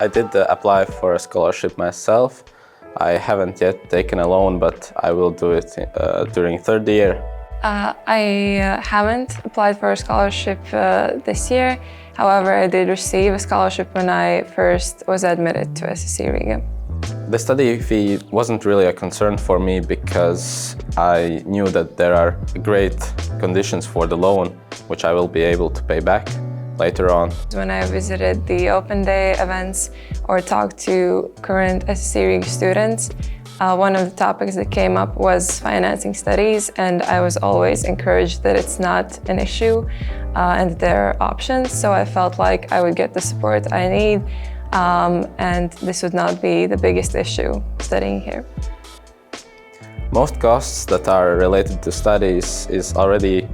I did apply for a scholarship myself. I haven't yet taken a loan, but I will do it during third year. I haven't applied for a scholarship this year. However, I did receive a scholarship when I first was admitted to SSE Riga. The study fee wasn't really a concern for me because I knew that there are great conditions for the loan, which I will be able to pay back later on. When I visited the open day events or talked to current SSE Riga students, one of the topics that came up was financing studies, and I was always encouraged that it's not an issue and that there are options. So I felt like I would get the support I need, and this would not be the biggest issue studying here. Most costs that are related to studies is already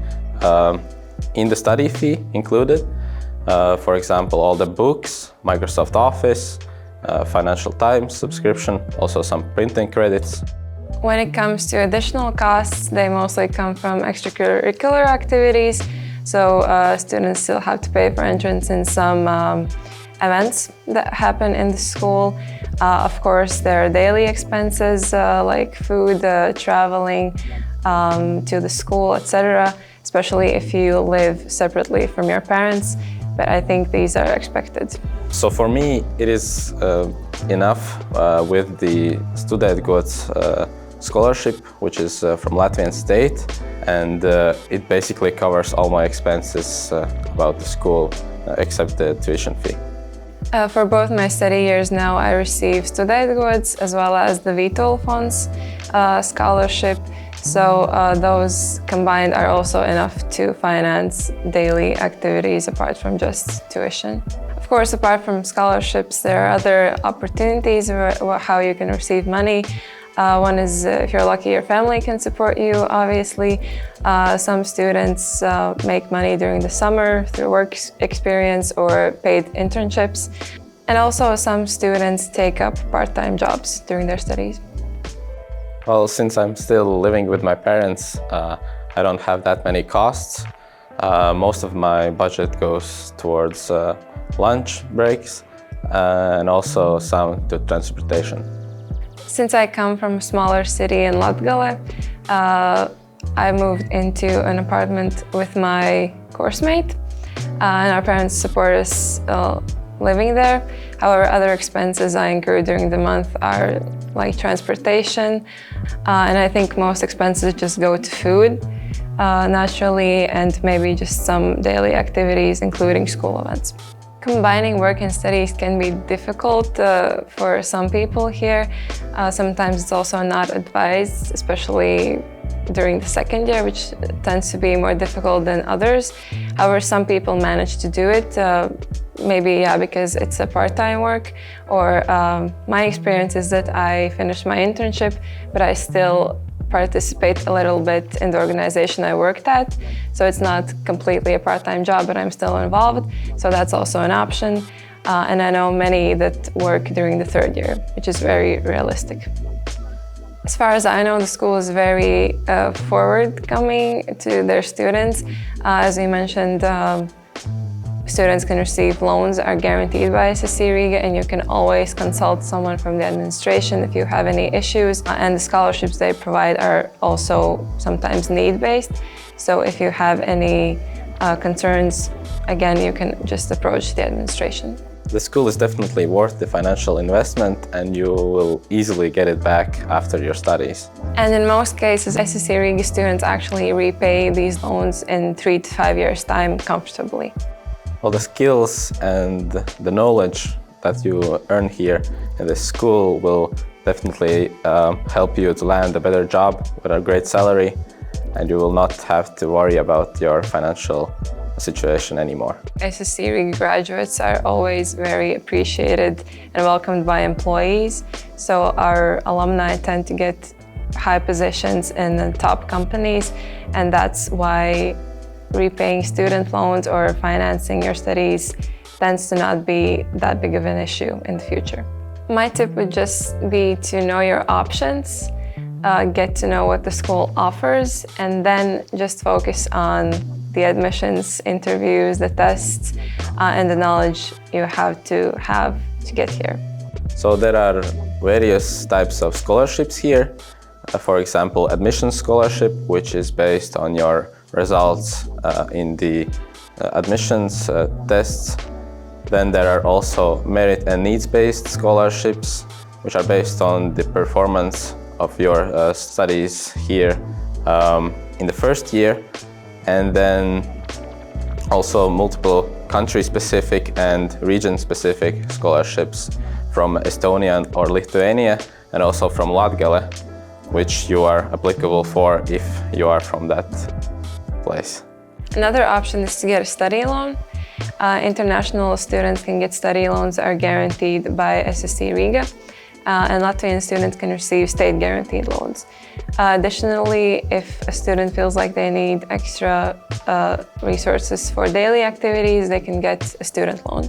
in the study fee included. For example, all the books, Microsoft Office, Financial Times subscription, also some printing credits. When it comes to additional costs, they mostly come from extracurricular activities. So students still have to pay for entrance in some events that happen in the school. Of course, there are daily expenses like food, traveling to the school, etc., especially if you live separately from your parents. But I think these are expected. So for me, it is enough with the student goods scholarship, which is from Latvian state, and it basically covers all my expenses about the school, except the tuition fee. For both my study years now, I receive student goods as well as the VTOL funds scholarship. So those combined are also enough to finance daily activities apart from just tuition. Of course, apart from scholarships, there are other opportunities how you can receive money. One is, if you're lucky, your family can support you, obviously. Some students make money during the summer through work experience or paid internships. And also some students take up part-time jobs during their studies. Well, since I'm still living with my parents, I don't have that many costs. Most of my budget goes towards lunch breaks and also some to transportation. Since I come from a smaller city in Latgale, I moved into an apartment with my course mate, and our parents support us living there. However, other expenses I incur during the month are like transportation, and I think most expenses just go to food naturally, and maybe just some daily activities, including school events. Combining work and studies can be difficult for some people here. Sometimes it's also not advised, especially during the second year, which tends to be more difficult than others. However, some people manage to do it, maybe because it's a part-time work, or my experience is that I finished my internship, but I still participate a little bit in the organization I worked at. So it's not completely a part-time job, but I'm still involved. So that's also an option. And I know many that work during the third year, which is very realistic. As far as I know, the school is very forward-coming to their students. As we mentioned, students can receive loans are guaranteed by SSE Riga, and you can always consult someone from the administration if you have any issues. And the scholarships they provide are also sometimes need-based. So if you have any concerns, again, you can just approach the administration. The school is definitely worth the financial investment, and you will easily get it back after your studies. And in most cases, SSE Riga students actually repay these loans in 3 to 5 years' time comfortably. Well, the skills and the knowledge that you earn here in this school will definitely help you to land a better job with a great salary, and you will not have to worry about your financial situation anymore. SSE Riga graduates are always very appreciated and welcomed by employees. So our alumni tend to get high positions in the top companies, and that's why repaying student loans or financing your studies tends to not be that big of an issue in the future. My tip would just be to know your options, get to know what the school offers, and then just focus on the admissions, interviews, the tests, and the knowledge you have to have to get here. So there are various types of scholarships here. For example, admission scholarship, which is based on your results in the admissions tests. Then there are also merit and needs-based scholarships, which are based on the performance of your studies here in the first year. And then also multiple country-specific and region-specific scholarships from Estonia or Lithuania, and also from Latgale, which you are applicable for if you are from that place. Another option is to get a study loan. International students can get study loans that are guaranteed by SSE Riga, and Latvian students can receive state guaranteed loans. Additionally, if a student feels like they need extra resources for daily activities, they can get a student loan.